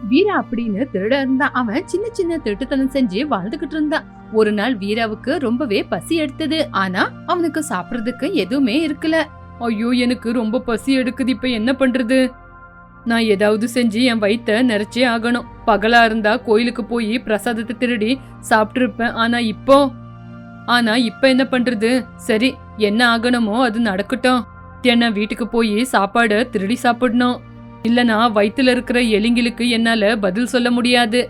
வீரா அப்படின்னு திருட இருந்தான். அவன் சின்ன சின்ன திருட்டுத்தனம் செஞ்சு வாழ்ந்துகிட்டு இருந்தான். ஒரு நாள் வீராவுக்கு ரொம்பவே பசி எடுத்தது. ஆனா அவனுக்கு சாப்பிடறதுக்கு எதுவுமே இருக்கல. ஐயோ, எனக்கு ரொம்ப பசி எடுக்குது, இப்ப என்ன பண்றது? நான் ஏதாவது செஞ்சு என் வயித்த நிறைச்சே ஆகணும். பகலா இருந்தா கோயிலுக்கு போய் பிரசாதத்தை திருடி சாப்பிட்டு இருப்பேன். ஆனா இப்ப என்ன பண்றது? சரி, என்ன ஆகணுமோ அது நடக்கட்டும். என்ன வீட்டுக்கு போய் சாப்பாடு திருடி சாப்பிடணும். இல்லனா வயித்துல இருக்கிற எலிங்களுக்கு என்னால பதில் சொல்ல முடியாது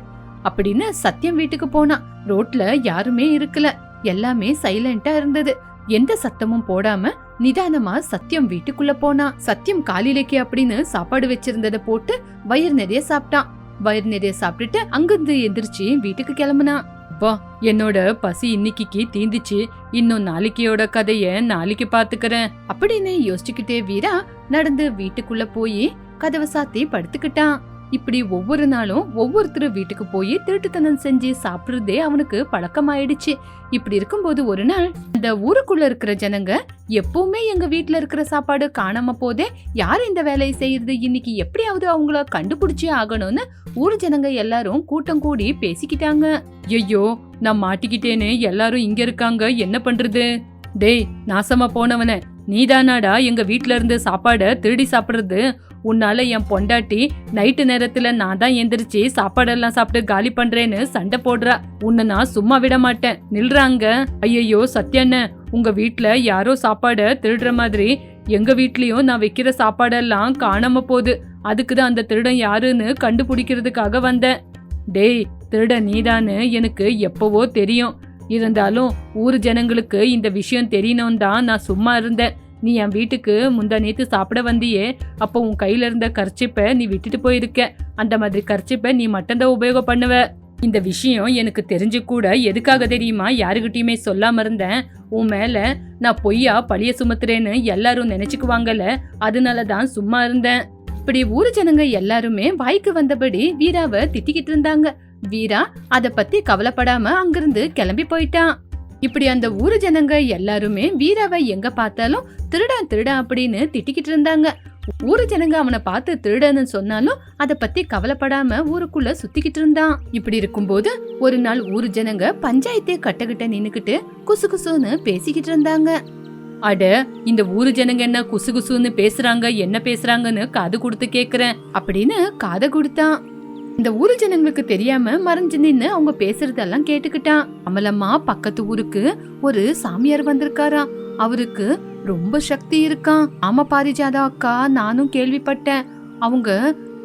அப்படின்னு சத்தியம் வீட்டுக்கு போனான். ரோட்ல யாருமே இருக்கல, எல்லாமே சைலண்டா இருந்தது. எந்த சத்தமும் போடாம நிதானமா சத்தியம் வீட்டுக்குள்ள போனா. சத்தியம் காலிலேக்கு அப்படின்னு சாப்பாடு வச்சிருந்ததை போட்டு வயிறு நிறைய சாப்பிட்டான். வயிறு நிறைய சாப்பிட்டுட்டு அங்கிருந்து எந்திரிச்சு வீட்டுக்கு கிளம்புனான். அப்பா, என்னோட பசி இன்னைக்கு தீந்துச்சு. இன்னும் நாளைக்கையோட கதைய நாளைக்கு பாத்துக்கிறேன் அப்படின்னு யோசிச்சுக்கிட்டே வீரா நடந்து வீட்டுக்குள்ள போய் கதவை சாத்தி படுத்துக்கிட்டான். இப்படி ஒவ்வொரு நாளும் ஒவ்வொருத்தரும் வீட்டுக்கு போய் திருட்டுத்தனம் செஞ்சு சாப்பிடுறதே அவனுக்கு பழக்கமாயிடுச்சு. இப்படி இருக்கும்போது ஒரு நாள் இந்த ஊருக்குள்ள இருக்கிற ஜனங்க எப்பவுமே எங்க வீட்டுல இருக்கிற சாப்பாடு காணாம போதே, யாரு இந்த வேலையை செய்யறது, இன்னைக்கு எப்படியாவது அவங்கள கண்டுபிடிச்சே ஆகணும்னு ஊர் ஜனங்க எல்லாரும் கூட்டம் கூடி பேசிக்கிட்டாங்க. ஐயோ, நான் மாட்டிக்கிட்டேன்னு எல்லாரும் இங்க இருக்காங்க, என்ன பண்றது? டேய் நாசமா போனவன, நீதானாடா எங்க வீட்டுல இருந்து சாப்பாட திருடி சாப்பிடுறது? உன்னால என் பொண்டாட்டி நைட்டு நேரத்துல நான் தான் எந்திரிச்சு சாப்பாடெல்லாம் சாப்பிட்டு காலி பண்றேன்னு சண்டை போடுறா. உன்னை நான் சும்மா விட மாட்டேன், நில்றாங்க. ஐயோ சத்யாண்ண, உங்க வீட்டுல யாரோ சாப்பாட திருடுற மாதிரி எங்க வீட்லயும் நான் வைக்கிற சாப்பாடெல்லாம் காணாம போகுது. அதுக்குதான் அந்த திருடன் யாருன்னு கண்டுபிடிக்கிறதுக்காக வந்தேன். டேய், திருடன் நீதான்னு எனக்கு எப்பவோ தெரியும். இருந்தாலும் ஊர் ஜனங்களுக்கு இந்த விஷயம் தெரியணும் தான் நான் சும்மா இருந்தேன். நீ என் வீட்டுக்கு முந்தா நேத்து சாப்பிட வந்தியே, அப்போ உன் கையில இருந்த கர்ச்சிப்பை நீ விட்டுட்டு போயிருக்க. அந்த மாதிரி கர்ச்சிப்பை நீ மட்டும்தான் உபயோகம் பண்ணுவ. இந்த விஷயம் எனக்கு தெரிஞ்சு கூட எதுக்காக தெரியுமா யாருகிட்டயுமே சொல்லாம இருந்தேன். உன் மேல நான் பொய்யா பழிய சுமத்துறேன்னு எல்லாரும் நினைச்சுக்குவாங்கல்ல, அதனாலதான் சும்மா இருந்தேன். இப்படி ஊரு ஜனங்க எல்லாருமே வாய்க்கு வந்தபடி வீராவை திட்டிக்கிட்டு இருந்தாங்க. வீரா அத பத்தி கவலைப்படாம அங்கிருந்து கிளம்பி போயிட்டான். இப்படி அந்த ஊரு ஜனங்க எல்லாருமே வீராவை எங்க பார்த்தாலும் திருடன் திருடன் அப்படின்னு திட்டிக்கிட்டு இருந்தாங்க. ஊரு ஜனங்க அவனை பார்த்து திருடன்னு சொன்னாலும் அத பத்தி கவலைப்படாம ஊருக்குள்ள சுத்திக்கிட்டு இருந்தான். இப்படி இருக்கும்போது ஒரு நாள் ஊரு ஜனங்க பஞ்சாயத்தே கட்டகிட்ட நின்னுக்கிட்டு குசு குசுன்னு பேசிக்கிட்டு இருந்தாங்க. அட, இந்த ஊரு ஜனங்க என்ன குசு குசுன்னு பேசுறாங்க, என்ன பேசுறாங்கன்னு காது கொடுத்து கேக்குறேன் அப்படின்னு காதை கொடுத்தான். இந்த ஊரு ஜனங்களுக்கு தெரியாம மறைஞ்சு நின்னு அவங்க பேசுறதெல்லாம் கேட்டுக்கிட்டான். அமலம்மா பக்கத்து ஊருக்கு ஒரு சாமியார் வந்திருக்காரா, அவருக்கு ரொம்ப சக்தி இருக்கான். ஆமா பாரிஜாதா அக்கா, நானும் கேள்விப்பட்டேன். அவங்க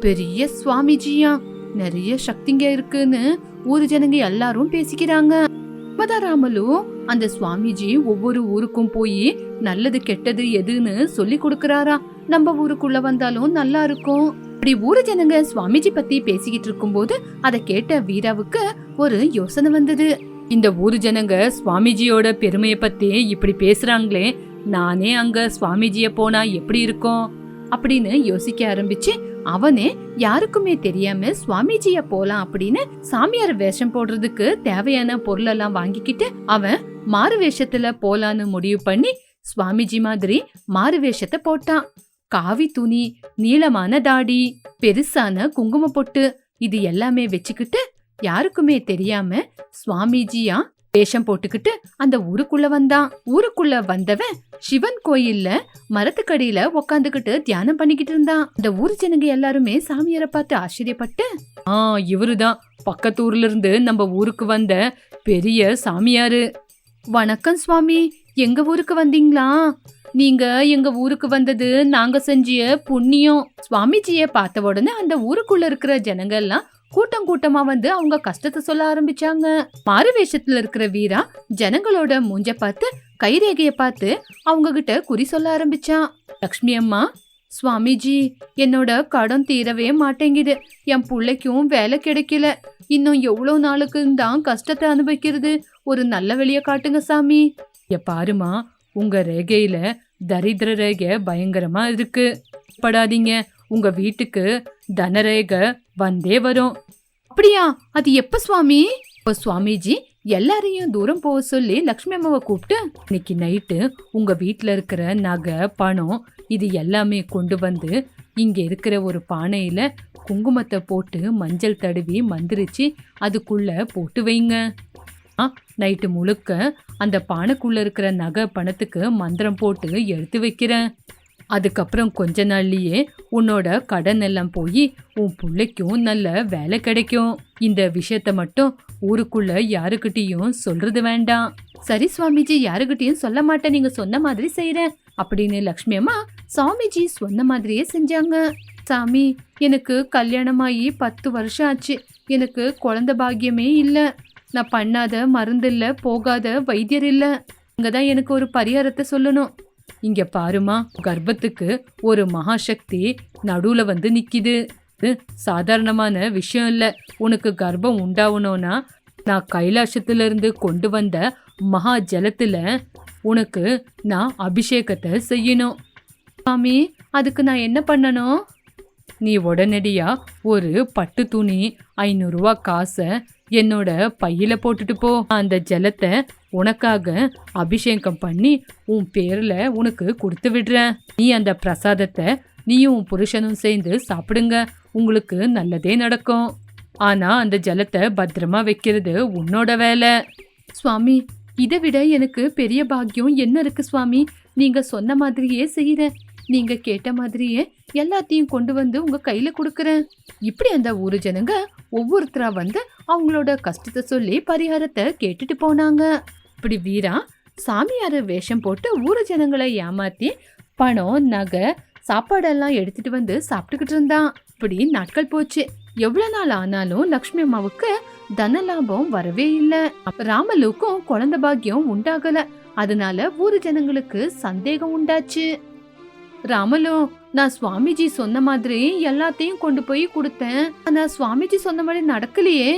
பெரிய சுவாமிஜியா, நிறைய சக்திங்க இருக்குன்னு ஊரு ஜனங்க எல்லாரும் பேசிக்கிறாங்க. ராமலு அந்த சுவாமிஜி ஒவ்வொரு ஊருக்கும் போய் நல்லது கெட்டது எதுன்னு சொல்லி கொடுக்கறாரா. நம்ம ஊருக்குள்ள வந்தாலும் நல்லா இருக்கும். இப்படி ஊரு ஜனங்க சுவாமிஜி பத்தி பேசிக்கிட்டு இருக்கும் போது அதை கேட்ட வீராவுக்கு ஒரு யோசனை வந்தது. இந்த ஊரு ஜனங்க சுவாமிஜியோட பெருமையை பத்தி இப்படி பேசுறாங்களே, நானே அங்க சுவாமிஜிய போனா எப்படி இருக்கும் அப்படின்னு யோசிக்க ஆரம்பிச்சு, அவனே யாருக்குமே தெரியாம சுவாமிஜிய போலாம் அப்படின்னு சாமியார் வேஷம் போடுறதுக்கு தேவையான பொருள் எல்லாம் வாங்கிக்கிட்டு அவன் மாறு வேஷத்துல போலான்னு முடிவு பண்ணி சுவாமிஜி மாதிரி மாறு வேஷத்தை போட்டான். காவி துணி, நீளமான தாடி, பெருசான குங்கும பொட்டு, இது எல்லாமே வச்சுக்கிட்டு யாருக்குமே தெரியாம சுவாமிஜியா வேஷம் போட்டுக்கிட்டு அந்த ஊருக்குள்ள வந்தான். ஊருக்குள்ள வந்தவன் சிவன் கோயில்ல மரத்துக்கடியில உக்காந்துக்கிட்டு தியானம் பண்ணிக்கிட்டு இருந்தான். அந்த ஊர் ஜனங்க எல்லாருமே சாமியாரை பார்த்து ஆச்சரியப்பட்டு, இவருதான் பக்கத்து ஊர்ல இருந்து நம்ம ஊருக்கு வந்த பெரிய சாமியாரு. வணக்கம் சுவாமி, எங்க ஊருக்கு வந்தீங்களா? நீங்க எங்க ஊருக்கு வந்தது நாங்க செஞ்சிய புண்ணியம். சுவாமிஜிய பார்த்த உடனே அந்த ஊருக்குள்ள இருக்கிற ஜனங்க எல்லாம் கூட்டம் கூட்டமா வந்து அவங்க கஷ்டத்தை சொல்ல ஆரம்பிச்சாங்க. மாறு வேஷத்துல இருக்கிற வீரா ஜனங்களோட மூஞ்ச பார்த்து கைரேகைய பார்த்து அவங்க கிட்ட குறி சொல்ல ஆரம்பிச்சான். லக்ஷ்மி அம்மா, சுவாமிஜி, என்னோட கடன் தீரவே மாட்டேங்குது. என் பிள்ளைக்கும் வேலை கிடைக்கல. இன்னும் எவ்வளவு நாளுக்கு தான் கஷ்டத்தை அனுபவிக்கிறது? ஒரு நல்ல வழிய காட்டுங்க சாமி. பாருமா, உங்க ரேகையில தரித்திர ரேகை பயங்கரமா இருக்கு. படாதீங்க, உங்க வீட்டுக்கு தனரேகை வந்தே வரும். அப்படியா? அது எப்ப சுவாமி? சுவாமிஜி எல்லாரையும் தூரம் போக சொல்லி லக்ஷ்மி அம்மாவை கூப்பிட்டு, இன்னைக்கு நைட்டு உங்க வீட்டுல இருக்கிற நகை பணம் இது எல்லாமே கொண்டு வந்து இங்க இருக்கிற ஒரு பானையில குங்குமத்தை போட்டு மஞ்சள் தடவி மந்திரிச்சு அதுக்குள்ள போட்டு வைங்க. நைட்டு முழுக்க அந்த பானைக்குள்ள இருக்கிற நகை பணத்துக்கு மந்திரம் போட்டு எடுத்து வைக்கிறேன். அதுக்கப்புறம் கொஞ்ச நாள்லயே உன்னோட கடன் எல்லாம் போய் உன் பிள்ளைக்கும் நல்ல வேலை கிடைக்கும். இந்த விஷயத்த மட்டும் ஊருக்குள்ள யாருக்கிட்டையும் சொல்றது வேண்டாம். சரி சுவாமிஜி, யாருக்கிட்டையும் சொல்ல மாட்டேன், நீங்க சொன்ன மாதிரி செய்யறேன் அப்படின்னு லக்ஷ்மி அம்மா சுவாமிஜி சொன்ன மாதிரியே செஞ்சாங்க. சாமி, எனக்கு கல்யாணமாயி 10 வருஷம் ஆச்சு. எனக்கு குழந்தை பாக்கியமே இல்ல. நான் பண்ணாத மருந்து இல்ல, போகாத வைத்தியர் இல்ல. இங்கதான் எனக்கு ஒரு பரிகாரத்தை சொல்லணும். இங்க பாருமா, கர்ப்பத்துக்கு ஒரு மகாசக்தி நடுவுல வந்து நிக்குது. சாதாரணமான விஷயம் இல்ல. உனக்கு கர்ப்பம் உண்டாகணும்னா நான் கைலாசத்துல இருந்து கொண்டு வந்த மகா ஜலத்துல உனக்கு நான் அபிஷேகத்தை செய்யணும். சாமி, அதுக்கு நான் என்ன பண்ணணும்? நீ உடனடியா ஒரு பட்டு துணி 500 ரூபா காசை என்னோட பையில போட்டுட்டு போ. அந்த ஜலத்தை உனக்காக அபிஷேகம் பண்ணி உன் பேர்ல உனக்கு கொடுத்து விடுறேன். நீ அந்த பிரசாதத்தை நீயும் உன் புருஷனும் சேர்ந்து சாப்பிடுங்க. உங்களுக்கு நல்லதே நடக்கும். ஆனா அந்த ஜலத்தை பத்திரமா வைக்கிறது உன்னோட வேலை. சுவாமி, இதை விட எனக்கு பெரிய பாக்கியம் என்ன இருக்கு சுவாமி? நீங்க சொன்ன மாதிரியே செய்யறேன். நீங்க கேட்ட மாதிரியே எல்லாத்தையும் கொண்டு வந்து உங்க கையில கொடுக்கறேன். இப்படி அந்த ஊரு ஜனங்க ஒவ்வொருத்தரா வந்து அவங்களோட கஷ்டத்தை சொல்லி பரிகாரத்தை கேட்டுட்டு போனாங்க. இப்படி வீரா சாமியார வேஷம் போட்டு ஊரு ஜனங்களை ஏமாத்தி பணம், நகை, சாப்பாடெல்லாம் எடுத்துட்டு வந்து சாப்பிட்டுக்கிட்டு இருந்தான். இப்படி நாட்கள் போச்சு. எவ்வளவு நாள் ஆனாலும் லக்ஷ்மி அம்மாவுக்கு தன லாபம் வரவே இல்ல. ராமலுக்கும் குழந்தை பாக்கியம் உண்டாகல. அதனால ஊரு ஜனங்களுக்கு சந்தேகம் உண்டாச்சு. ராமலு, நான் சுவாமிஜி சொன்ன மாதிரி எல்லாத்தையும் கொண்டு போய் கொடுத்தேன். ஆனா சுவாமிஜி சொன்ன மாதிரி நடக்கலையே.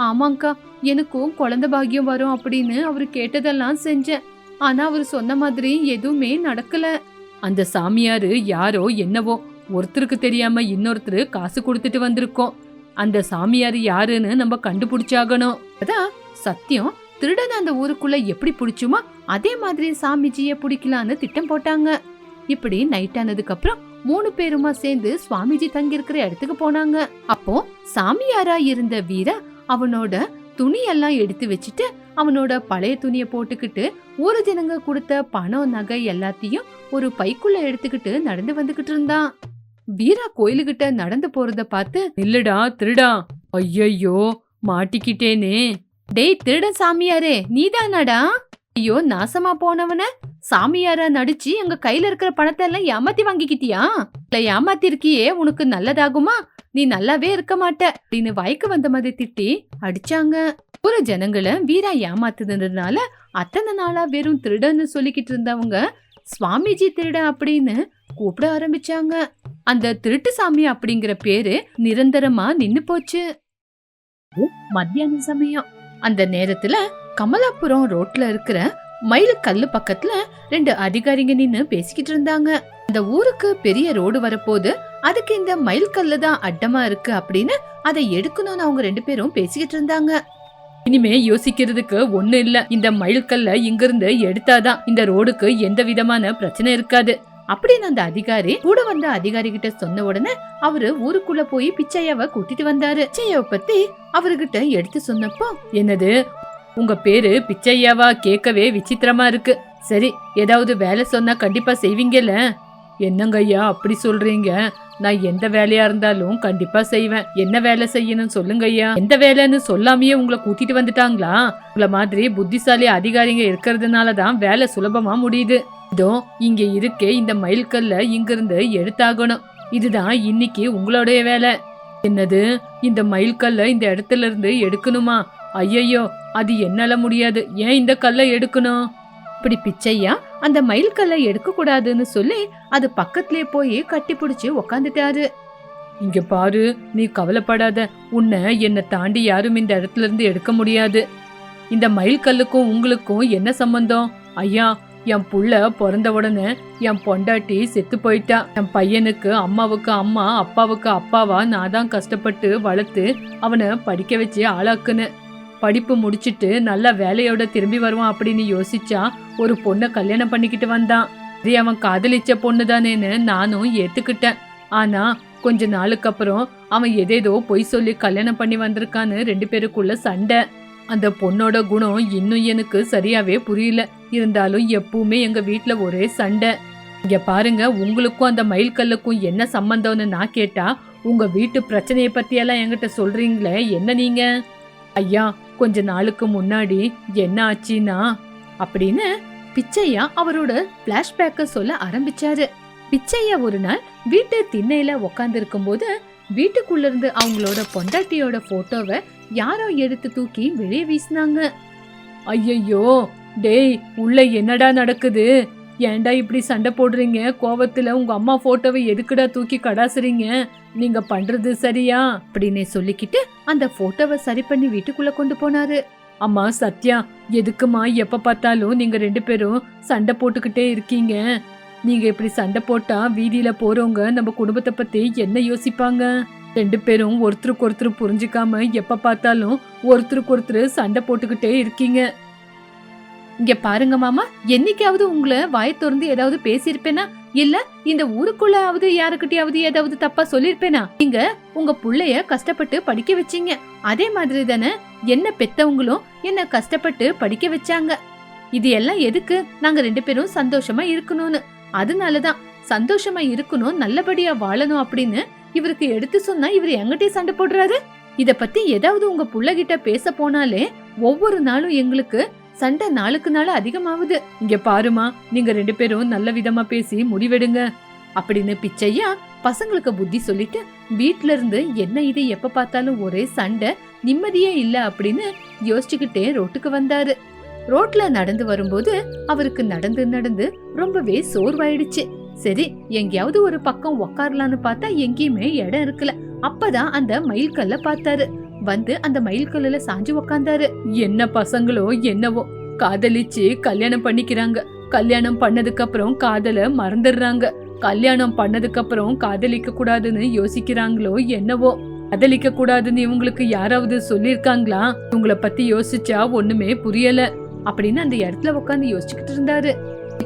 ஆமாங்கா, எனக்கும் குழந்தை பாக்கியம் வரும் அப்படின்னு அவரு கேட்டதெல்லாம் செஞ்சேன். ஆனா அவரு சொன்ன மாதிரி எதுவுமே நடக்கல. அந்த சாமியாரு யாரோ என்னவோ, ஒருத்தருக்கு தெரியாம இன்னொருத்தரு காசு கொடுத்துட்டு வந்திருக்கோம். அந்த சாமியாரு யாருன்னு நம்ம கண்டுபிடிச்சாகணும். அதான் சத்தியம். திருடன் அந்த ஊருக்குள்ள எப்படி பிடிச்சுமோ அதே மாதிரி சாமிஜிய பிடிக்கலான்னு திட்டம் போட்டாங்க. இப்படி நைட் ஆனதுக்கு அப்புறம் 3 பேருமா சேர்ந்து சுவாமிஜி தங்கி இருக்கிற இடத்துக்கு போனாங்க. அப்போ சாமியாரா இருந்த வீரா அவனோட துணியெல்லாம் எடுத்து வச்சுட்டு அவனோட பழைய துணிய போட்டுக்கிட்டு ஊரு ஜனங்க கொடுத்த பணம், நகை எல்லாத்தையும் ஒரு பைக்குள்ள எடுத்துக்கிட்டு நடந்து வந்துகிட்டு இருந்தான். வீரா கோயிலுகிட்ட நடந்து போறத பார்த்து, இல்லடா திருடா, ஐயோ மாட்டிக்கிட்டேனே. டேய் திருடன் சாமியாரே, நீதானாடா? ஐயோ நாசமா போனவன சாமியாரா நடிச்சு எங்க கையில இருக்கிற பணத்தை எல்லாம் ஏமாத்தி வாங்கிக்கிட்டியா? இல்ல ஏமாத்தி இருக்கியே, உனக்கு நல்லதாகுமா? நீ நல்லாவே இருக்க மாட்ட அப்படின்னு வாய்க்கு வந்த மாதிரி திட்டி அடிச்சாங்க. ஒரு ஜனங்களை வீரா ஏமாத்துனதுனால அத்தனை நாளா வெறும் திருடன்னு சொல்லிக்கிட்டு இருந்தவங்க சுவாமிஜி திருடன் அப்படின்னு கூப்பிட ஆரம்பிச்சாங்க. அந்த திருட்டு சாமி அப்படிங்கிற பேரு நிரந்தரமா நின்னு போச்சு. மத்தியான சமயம். அந்த நேரத்துல கமலாபுரம் ரோட்ல இருக்கிற மயில் கல்லு பக்கத்துல 2 அதிகாரிங்க நின்னு பேசிக்கிட்டு இருந்தாங்க. அந்த ஊருக்கு பெரிய ரோடு வரப்போது, அதுக்கு இந்த மயில் கல்லு தான் அட்டமா இருக்கு அப்படின்னு அதை எடுக்கணும்னு அவங்க 2 பேரும் பேசிக்கிட்டு இருந்தாங்க. இனிமே யோசிக்கிறதுக்கு ஒண்ணு இல்ல. இந்த மயில் கல்ல இங்கிருந்து எடுத்தாதான் இந்த ரோடுக்கு எந்த விதமான பிரச்சனை இருக்காது அப்படின்னு அந்த அதிகாரி கூட வந்த அதிகாரி கிட்ட சொன்ன உடனே அவரு ஊருக்குள்ள போய் பிச்சையாவை கூட்டிட்டு வந்தாரு. பிச்சையாவை பத்தி அவர்கிட்ட எடுத்து சொன்னப்போ, என்னது உங்க பேரு பிச்சையாவா? கேட்கவே விசித்திரமா இருக்கு. சரி, ஏதாவது வேலை சொன்னா கண்டிப்பா செய்வீங்கல்ல? என்னங்க ஐயா அப்படி சொல்றீங்க? நான் எந்த வேலையா இருந்தாலும் கண்டிப்பா செய்வேன். என்ன வேலை செய்யணும் சொல்லுங்க ஐயா. எந்த வேலைன்னு சொல்லாமையே உங்களை கூட்டிட்டு வந்துட்டாங்களா? உங்களை மாதிரி புத்திசாலி அதிகாரிங்க இருக்கிறதுனாலதான் வேலை சுலபமா முடியுது. இதோ இங்க இருக்கே இந்த மயில்கல்ல இங்கிருந்து எடுத்தாகணும். இதுதான் இன்னைக்கு உங்களுடைய வேலை. என்னது, இந்த மயில்கல்ல இந்த இடத்துல இருந்து எடுக்கணுமா? ஐயோ, அது என்னால முடியாது. ஏன் இந்த கல்லை எடுக்கணும்? இப்படி பிச்சையா அந்த மயில் கல்லை எடுக்க கூடாதுன்னு சொல்லி அது பக்கத்திலே போய் கட்டி பிடிச்சு உக்காந்துட்டாரு. இங்க பாரு, நீ கவலைப்படாத. உன்னை என்னை தாண்டி யாரும் இந்த இடத்துல இருந்து எடுக்க முடியாது. இந்த மயில் கல்லுக்கும் உங்களுக்கும் என்ன சம்பந்தம்? ஐயா, என் புள்ள பிறந்த உடனே என் பொண்டாட்டி செத்து போயிட்டா. என் பையனுக்கு அம்மாவுக்கு அம்மா, அப்பாவுக்கு அப்பாவா நான் தான் கஷ்டப்பட்டு வளர்த்து அவனை படிக்க வச்சு ஆளாக்குனேன். படிப்பு முடிச்சிட்டு நல்ல வேலையோட திரும்பி வருவான் அப்படின்னு யோசிச்சா ஒரு பொண்ணை கல்யாணம் பண்ணிக்கிட்டு வந்தான். சரி, அவன் காதலிச்ச பொண்ணுதானேன்னு நானும் ஏத்துக்கிட்டேன். ஆனா கொஞ்ச நாளுக்கு அப்புறம் அவன் ஏதேதோ பொய் சொல்லி கல்யாணம் பண்ணி வந்திருக்கான்னு 2 பேருக்குள்ள சண்டை. அந்த பொண்ணோட குணம் இன்னும் எனக்கு சரியாவே புரியல. இருந்தாலும் எப்பவுமே எங்க வீட்ல ஒரே சண்டை. இங்க பாருங்க, உங்களுக்கும் அந்த மயில்கல்லுக்கும் என்ன சம்பந்தம்னு நான் கேட்டா உங்க வீட்டு பிரச்சனைய பத்தி எல்லாம் என்கிட்ட சொல்றீங்களே, என்ன நீங்க? ஐயா, கொஞ்ச நாளுக்கு முன்னாடி என்ன ஆச்சுன்னா அப்படின்னு பிச்சையா அவரோட பிளாஷ்பேக்க சொல்ல ஆரம்பிச்சாரு. பிச்சையா ஒரு நாள் வீட்டு திண்ணையில உக்காந்து இருக்கும் போது வீட்டுக்குள்ள இருந்து அவங்களோட பொண்டாட்டியோட போட்டோவை யாரோ எடுத்து தூக்கி வெளியே வீசினாங்க. ஐயோ, டேய், உள்ள என்னடா நடக்குது? ஏன்டா இப்படி சண்டை போடுறீங்க? கோவத்துல உங்க அம்மா போட்டோவை எதுக்குடா தூக்கி கடாசுறீங்க? நீங்க பண்றது சரியா? அப்படின்னு சொல்லிக்கிட்டு அந்த போட்டோவை சரி பண்ணி வீட்டுக்குள்ள கொண்டு போனாரு. அம்மா சத்யா, எதுக்குமா எப்ப பார்த்தாலும் நீங்க 2 பேரும் சண்டை போட்டுக்கிட்டே இருக்கீங்க? நீங்க இப்படி சண்டை போட்டா வீதியில போறவங்க நம்ம குடும்பத்தை பத்தி என்ன யோசிப்பாங்க? 2 பேரும் ஒருத்தருக்கு ஒருத்தர் புரிஞ்சுக்காம எப்ப பார்த்தாலும் ஒருத்தருக்கு ஒருத்தர் சண்டை போட்டுக்கிட்டே இருக்கீங்க. இங்க பாருங்க மாமா, என்னைக்காவது உங்களை வாயை திறந்து ஏதாவது பேசியிருப்பேனா? இல்ல இந்த ஊருக்குள்ளாவது யாருக்கிட்டையாவது ஏதாவது தப்பா சொல்லிருப்பேனா? நீங்க உங்க புள்ளைய கஷ்டப்பட்டு படிக்க வச்சீங்க. அதே மாதிரி தானே என்ன பெத்தவங்களும் என்ன கஷ்டப்பட்டு படிக்க வச்சாங்க. இது எல்லாம் எதுக்கு? நாங்க 2 பேரும் சந்தோஷமா இருக்கணும்னு. அதனாலதான் சந்தோஷமா இருக்கணும், நல்லபடியா வாழணும் அப்படின்னு இவருக்கு எடுத்து சொன்னா இவர் எங்கிட்டே சண்டை போடுறாரு. இத பத்தி ஏதாவது உங்க புள்ளகிட்ட பேச போனாலே ஒவ்வொரு நாளும் எங்களுக்கு சண்டை நாளுக்கு நாள் அதிகமாகுது. இங்க பாருமா, நீங்க 2 பேரும் நல்ல விதமா பேசி முடிவெடுங்க அப்படின்னு பிச்சையா பசங்களுக்கு புத்தி சொல்லிட்டு வீட்ல இருந்து என்ன இது எப்ப பார்த்தாலும் ஒரே சண்டை, நிம்மதியே இல்ல அப்படின்னு யோசிச்சுக்கிட்டே ரோட்டுக்கு வந்தாரு. ரோட்ல நடந்து வரும்போது அவருக்கு நடந்து நடந்து ரொம்பவே சோர்வாயிடுச்சு. சரி, எங்கேயாவது ஒரு பக்கம் உக்காரலான்னு பார்த்தா எங்கேயுமே இடம் இருக்கல. அப்பதான் அந்த மயில்கல்ல பார்த்தாரு. வந்து அந்த மயில்கல்லுல சாஞ்சு உக்காந்தாரு. என்ன பசங்களோ என்னவோ, காதலிச்சு கல்யாணம் பண்ணிக்கிறாங்க. கல்யாணம் பண்ணதுக்கு அப்புறம் காதல மறந்துடுறாங்க. கல்யாணம் பண்ணதுக்கு அப்புறம் காதலிக்க கூடாதுன்னு யோசிக்கிறாங்களோ என்னவோ. காதலிக்க கூடாதுன்னு இவங்களுக்கு யாராவது சொல்லிருக்காங்களா? இவங்களை பத்தி யோசிச்சா ஒண்ணுமே புரியல அப்படின்னு அந்த இடத்துல உட்காந்து யோசிச்சுக்கிட்டு இருந்தாரு.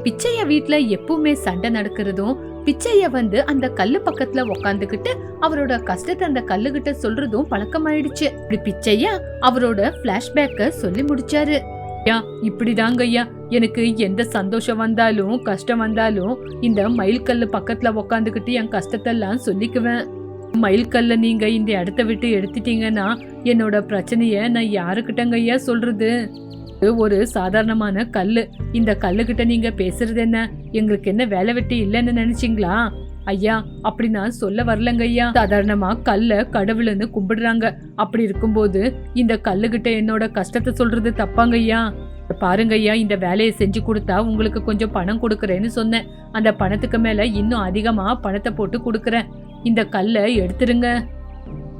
பிச்சைய வீட்டுல எப்பவுமே சண்டை நடக்கிறதும், பிச்சைய வந்து அந்த கல்லு பக்கத்துல உக்காந்துகிட்டு அவரோட கஷ்டத்தை அந்த கல்லுகிட்ட சொல்றதும் பழக்கமாயிடுச்சு. இப்படி பிச்சையா அவரோட பிளாஷ்பேக்க சொல்லி முடிச்சாரு. இப்படிதாங்க ஐயா, எனக்கு எந்த சந்தோஷம் வந்தாலும் கஷ்டம் வந்தாலும் இந்த மயில்கல்லு பக்கத்துல உக்காந்துகிட்டு என் கஷ்டத்தெல்லாம் சொல்லிக்குவேன். மயில்கல்ல நீங்க இந்த இடத்த விட்டு எடுத்துட்டீங்கன்னா என்னோட பிரச்சனைய நான் யாருக்கிட்டங்க ஐயா சொல்றது? ஒரு சாதாரணமான கல்லு. இந்த கல்லுகிட்ட நீங்க பேசுறது என்ன? எங்களுக்கு என்ன வேலை வெட்டி இல்லைன்னு நினைச்சீங்களா? ஐயா, அப்படி நான் சொல்ல வரலங்க ஐயா. சாதாரணமா கல்ல கடவுள்னு கும்பிடுறாங்க. அப்படி இருக்கும்போது இந்த கல்லுகிட்ட என்னோட கஷ்டத்தை சொல்றது தப்பாங்க ஐயா. பாருங்க ஐயா, இந்த வேலையை செஞ்சு கொடுத்தா உங்களுக்கு கொஞ்சம் பணம் கொடுக்கறேன்னு சொன்னேன். அந்த பணத்துக்கு மேல இன்னும் அதிகமா பணத்தை போட்டு கொடுக்கறேன். இந்த கல்லை எடுத்துருங்க.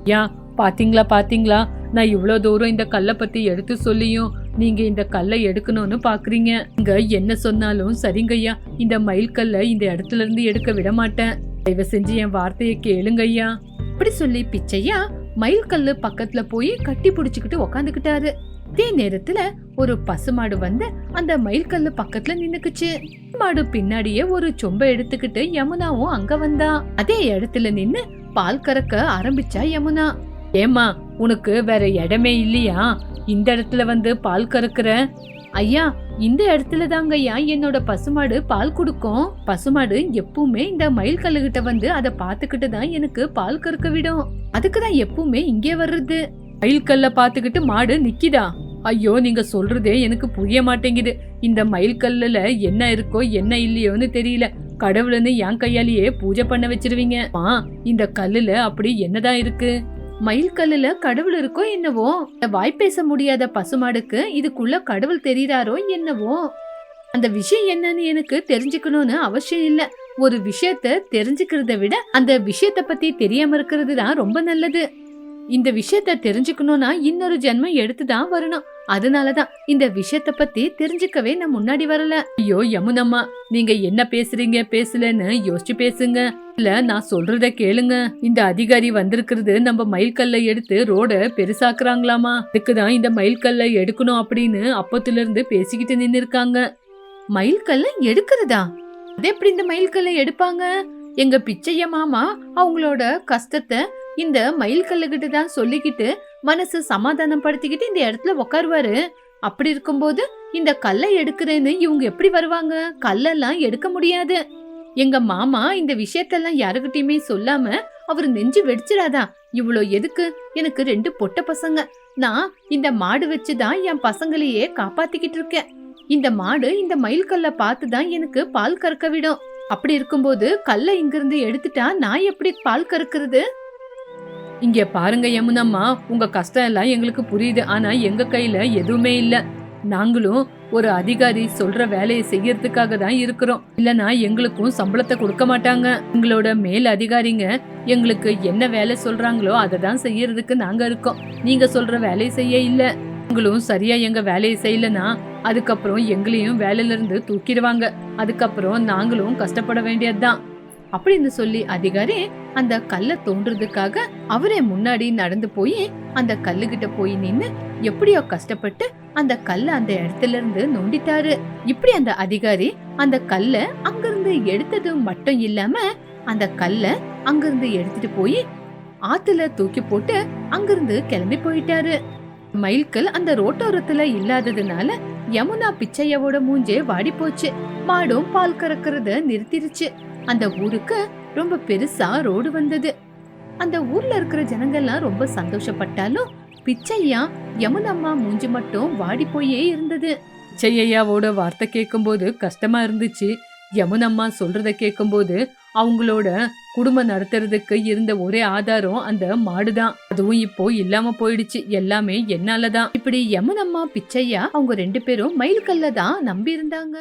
ஐயா, பாத்தீங்களா, நான் இவ்வளவு தூரம் இந்த கல்லை பத்தி எடுத்து சொல்லியும் நீங்க இந்த கல்லை எடுக்கணும்னு பாக்குறீங்க. இங்க என்ன சொன்னாலும் சரிங்க ஐயா, இந்த மயில் கல்லை இந்த இடத்துல இருந்து எடுக்க விட மாட்டேன். தயவு செஞ்சு என் வார்த்தையை கேளுங்க ஐயா. அப்படி சொல்லி பிச்சையா மயில் கல்லு பக்கத்துல போய் கட்டி புடிச்சுக்கிட்டு உக்காந்துக்கிட்டாரு. அதே நேரத்துல ஒரு பசுமாடு வந்து அந்த மயில் கல்லு பக்கத்துல நின்னுக்குச்சு. மாடு பின்னாடியே ஒரு சொம்ப எடுத்துக்கிட்டு யமுனாவும் அங்க வந்தா. அதே இடத்துல நின்னு பால் கறக்க ஆரம்பிச்சா யமுனா. ஏமா, உனக்கு வேற இடமே இல்லையா? இந்த இடத்துல வந்து பால் கறக்குற? ஐயா, இந்த இடத்துல தாங்க ஐயா என்னோட பசுமாடு பால் குடுக்கும். பசுமாடு எப்பவுமே இந்த மயில் கல்லுகிட்ட வந்து அதை பாத்துக்கிட்டு தான் எனக்கு பால் கறக்க விடும். அதுக்குதான் எப்பவுமே இங்கே வர்றது. மயில் கல்ல பாத்துக்கிட்டு மாடு நிக்கிதா? ஐயோ, நீங்க சொல்றதே எனக்கு புரிய மாட்டேங்குது. இந்த மயில் கல்லுல என்ன இருக்கோ என்ன இல்லையோன்னு தெரியல. கடவுள்னு என் கையாலேயே பூஜை பண்ண வச்சிருவீங்க. இந்த கல்லுல அப்படி என்னதான் இருக்கு? மயில் கல்லுல கடவுள் இருக்கோ என்னவோ. வாய் பேச முடியாத பசுமாடுக்கு இதுக்குள்ள கடவுள் தெரியாரோ என்னவோ. அந்த விஷயம் என்னன்னு எனக்கு தெரிஞ்சுக்கணும்னு அவசியம் இல்ல. ஒரு விஷயத்த தெரிஞ்சுக்கிறத விட அந்த விஷயத்த பத்தி தெரியாம இருக்கிறது தான் ரொம்ப நல்லது. இந்த விஷயத்த தெரிஞ்சுக்கணும்னா இன்னொரு ஜென்மம் எடுத்துதான் வரணும். அதனாலதான் இந்த விஷயத்த பத்தி தெரிஞ்சுக்கவே நான் முன்னாடி வரல. ஐயோ யமுனம்மா, நீங்க என்ன பேசுறீங்க பேசலன்னு யோசிச்சு பேசுங்க. இல்ல நான் சொல்றத கேளுங்க. இந்த அதிகாரி வந்திருக்கிறது நம்ம மயில்கல்ல எடுத்து ரோட பெருசாக்குறாங்களாமா. இதுக்குதான் இந்த மயில்கல்ல எடுக்கணும் அப்படின்னு அப்பத்துல இருந்து பேசிக்கிட்டு நின்னு இருக்காங்க. மயில்கல்ல எடுக்கிறதா? அது எப்படி இந்த மயில்கல்லை எடுப்பாங்க? எங்க பிச்சைய மாமா அவங்களோட கஷ்டத்தை இந்த மயில்கல்லு கிட்ட தான் சொல்லிக்கிட்டு மனசு சமாதானம் படுத்திக்கிட்டு இந்த இடத்துல உட்காருவாரு. அப்படி இருக்கும்போது இந்த கல்லை எடுக்கிறேன்னு இவங்க எப்படி வருவாங்க? கல்லெல்லாம் எடுக்க முடியாது. எங்க மாமா இந்த விஷயத்தெல்லாம் யாருகிட்டயுமே சொல்லாம அவரு நெஞ்சு வெடிச்சிடாதா? இவ்வளோ எதுக்கு? எனக்கு 2 பொட்ட பசங்க. நான் இந்த மாடு வச்சுதான் என் பசங்களையே காப்பாத்திக்கிட்டு இருக்கேன். இந்த மாடு இந்த மயில்கல்ல பார்த்துதான் எனக்கு பால் கறக்க விடும். அப்படி இருக்கும்போது கல்லை இங்கிருந்து எடுத்துட்டா நான் எப்படி பால் கறக்குறது? இங்க பாருங்க யமுனம்மா, உங்க கஷ்டம் எல்லாம் எங்களுக்கு புரியுது. ஆனா எங்க கையில எதுவுமே இல்ல. நாங்களும் ஒரு அதிகாரி சொல்ற வேலையை செய்யறதுக்காக தான் இருக்கிறோம். இல்லனா எங்களுக்கும் சம்பளத்தை கொடுக்க மாட்டாங்க. எங்களோட மேல் அதிகாரிங்க எங்களுக்கு என்ன வேலை சொல்றாங்களோ அதை தான் செய்யறதுக்கு நாங்க இருக்கோம். நீங்க சொல்ற வேலையை செய்ய இல்ல. உங்களும் சரியா எங்க வேலையை செய்யலனா அதுக்கப்புறம் எங்களையும் வேலையில இருந்து தூக்கிடுவாங்க. அதுக்கப்புறம் நாங்களும் கஷ்டப்பட வேண்டியதுதான் அப்படின்னு சொல்லி அதிகாரி அந்த கல்லை தோன்றதுக்காக அவரே முன்னாடி நடந்து போய் அந்த கல்லுகிட்ட போய் நின்னு எப்படியோ கஷ்டப்பட்டு அந்த கல்லை அந்த இடத்துல இருந்து நோண்டிட்டாரு. இப்படி அந்த அதிகாரி அந்த கல்லை அங்கிருந்து எடுத்தது மட்டும் இல்லாம அந்த கல்லை அங்கிருந்து எடுத்துட்டு போய் ஆத்துல தூக்கி போட்டு அங்கிருந்து கிளம்பி போயிட்டாரு. மயில்கல் அந்த ரோட்டோரத்துல இல்லாததுனால யமுனா பிச்சையாவோட மூஞ்சே வாடி போச்சு. மாடும் பால் கறக்கிறத நிறுத்திருச்சு. அந்த ஊருக்கு ரொம்ப பெருசா ரோடு வந்தது. அந்த ஊர்ல இருக்கிற ஜனங்கள்லாம் ரொம்ப சந்தோஷப்பட்டாலும் பிச்சையா யமுனம்மா மூஞ்சி மட்டும் வாடி போயே இருந்தது. பிச்சையாவோட வார்த்தை கேட்கும்போது கஷ்டமா இருந்துச்சு. யமுனம்மா சொல்றத கேட்கும்போது அவங்களோட குடும்பம் நடத்துறதுக்கு இருந்த ஒரே ஆதாரம் அந்த மாடுதான். அதுவும் இப்போ இல்லாம போயிடுச்சு. எல்லாமே என்னாலதான். இப்படி யமுனம்மா பிச்சையா அவங்க 2 பேரும் மயில்கல்ல தான் நம்பி இருந்தாங்க.